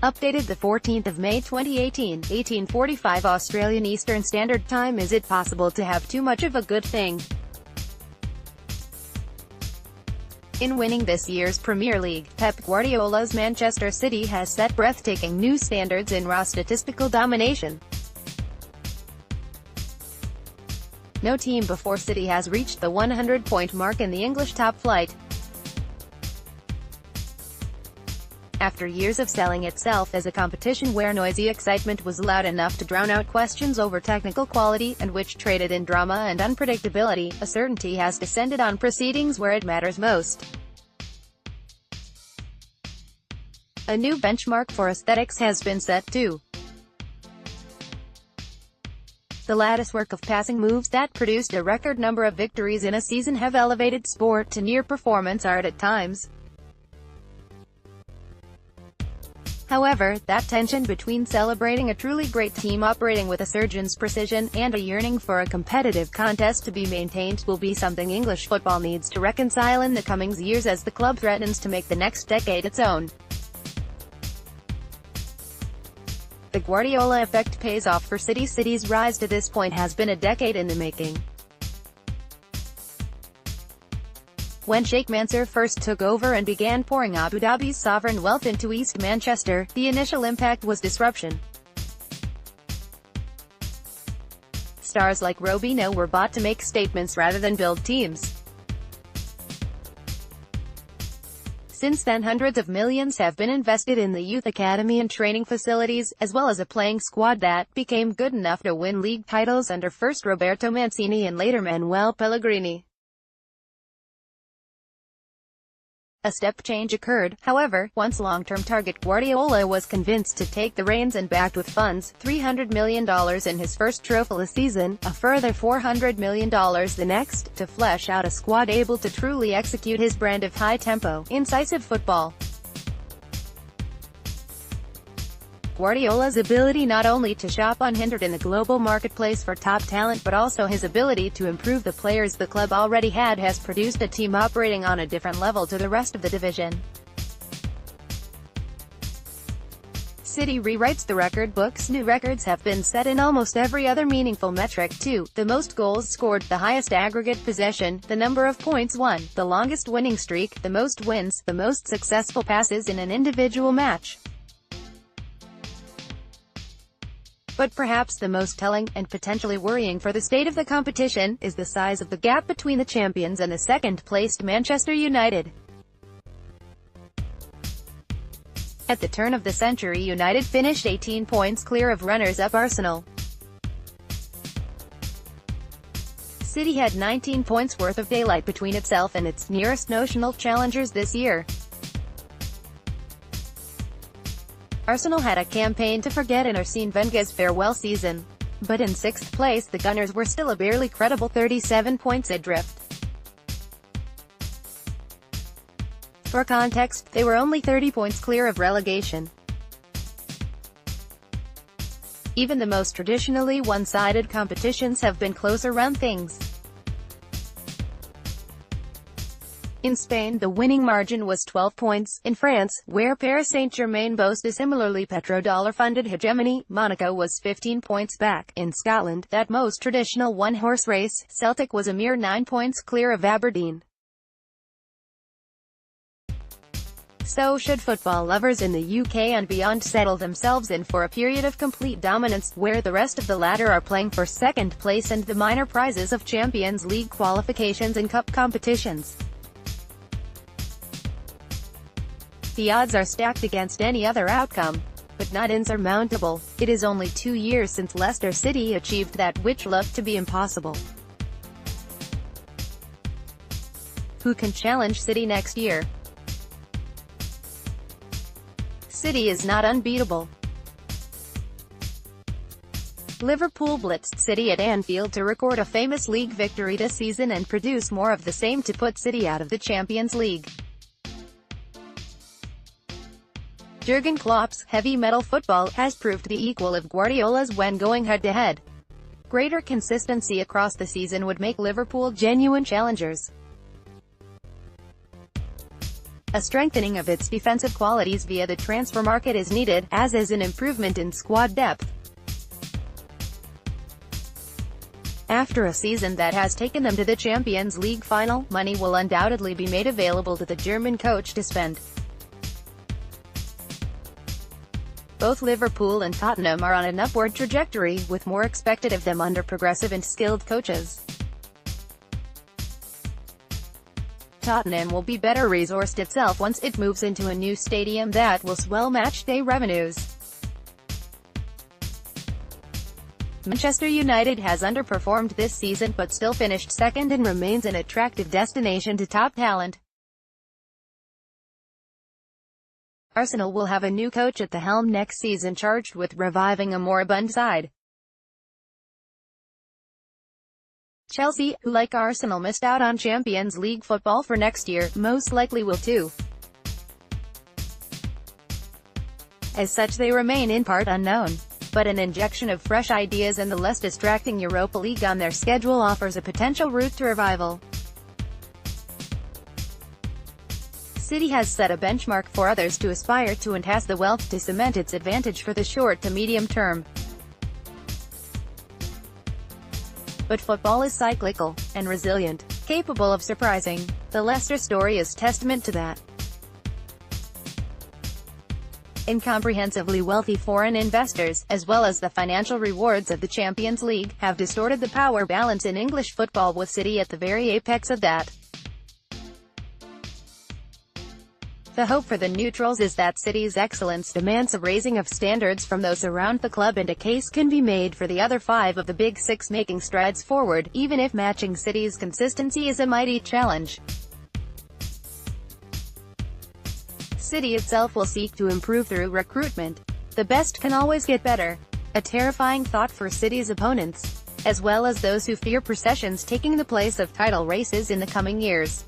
Updated the 14th of May 2018, 1845 Australian Eastern Standard Time. Is it possible to have too much of a good thing? In winning this year's Premier League, Pep Guardiola's Manchester City has set breathtaking new standards in raw statistical domination. No team before City has reached the 100-point mark in the English top flight. After years of selling itself as a competition where noisy excitement was loud enough to drown out questions over technical quality, and which traded in drama and unpredictability, a certainty has descended on proceedings where it matters most. A new benchmark for aesthetics has been set too. The lattice work of passing moves that produced a record number of victories in a season have elevated sport to near performance art at times. However, that tension between celebrating a truly great team operating with a surgeon's precision, and a yearning for a competitive contest to be maintained, will be something English football needs to reconcile in the coming years as the club threatens to make the next decade its own. The Guardiola effect pays off for City. City's rise to this point has been a decade in the making. When Sheikh Mansour first took over and began pouring Abu Dhabi's sovereign wealth into East Manchester, the initial impact was disruption. Stars like Robinho were bought to make statements rather than build teams. Since then, hundreds of millions have been invested in the youth academy and training facilities, as well as a playing squad that became good enough to win league titles under first Roberto Mancini and later Manuel Pellegrini. A step change occurred, however, once long-term target Guardiola was convinced to take the reins and backed with funds, $300 million in his first trophyless season, a further $400 million the next, to flesh out a squad able to truly execute his brand of high-tempo, incisive football. Guardiola's ability not only to shop unhindered in the global marketplace for top talent but also his ability to improve the players the club already had has produced a team operating on a different level to the rest of the division. City rewrites the record books. New records have been set in almost every other meaningful metric too: the most goals scored, the highest aggregate possession, the number of points won, the longest winning streak, the most wins, the most successful passes in an individual match. But perhaps the most telling, and potentially worrying for the state of the competition, is the size of the gap between the champions and the second-placed Manchester United. At the turn of the century, United finished 18 points clear of runners-up Arsenal. City had 19 points worth of daylight between itself and its nearest notional challengers this year. Arsenal had a campaign to forget in Arsene Wenger's farewell season. But in sixth place, the Gunners were still a barely credible 37 points adrift. For context, they were only 30 points clear of relegation. Even the most traditionally one-sided competitions have been closer run things. In Spain, the winning margin was 12 points. In France, where Paris Saint-Germain boasts a similarly petrodollar-funded hegemony, Monaco was 15 points back. In Scotland, that most traditional one-horse race, Celtic was a mere 9 points clear of Aberdeen. So should football lovers in the UK and beyond settle themselves in for a period of complete dominance, where the rest of the ladder are playing for second place and the minor prizes of Champions League qualifications and cup competitions. The odds are stacked against any other outcome, but not insurmountable. It is only 2 years since Leicester City achieved that which looked to be impossible. Who can challenge City next year? City is not unbeatable. Liverpool blitzed City at Anfield to record a famous league victory this season and produce more of the same to put City out of the Champions League. Jurgen Klopp's heavy metal football has proved the equal of Guardiola's when going head-to-head. Greater consistency across the season would make Liverpool genuine challengers. A strengthening of its defensive qualities via the transfer market is needed, as is an improvement in squad depth. After a season that has taken them to the Champions League final, money will undoubtedly be made available to the German coach to spend. Both Liverpool and Tottenham are on an upward trajectory, with more expected of them under progressive and skilled coaches. Tottenham will be better resourced itself once it moves into a new stadium that will swell match-day revenues. Manchester United has underperformed this season but still finished second and remains an attractive destination to top talent. Arsenal will have a new coach at the helm next season charged with reviving a moribund side. Chelsea, who like Arsenal missed out on Champions League football for next year, most likely will too. As such they remain in part unknown. But an injection of fresh ideas and the less distracting Europa League on their schedule offers a potential route to revival. City has set a benchmark for others to aspire to and has the wealth to cement its advantage for the short to medium term. But football is cyclical, and resilient, capable of surprising. The Leicester story is testament to that. Incomprehensively wealthy foreign investors, as well as the financial rewards of the Champions League, have distorted the power balance in English football, with City at the very apex of that. The hope for the neutrals is that City's excellence demands a raising of standards from those around the club, and a case can be made for the other five of the Big Six making strides forward, even if matching City's consistency is a mighty challenge. City itself will seek to improve through recruitment. The best can always get better. A terrifying thought for City's opponents, as well as those who fear processions taking the place of title races in the coming years.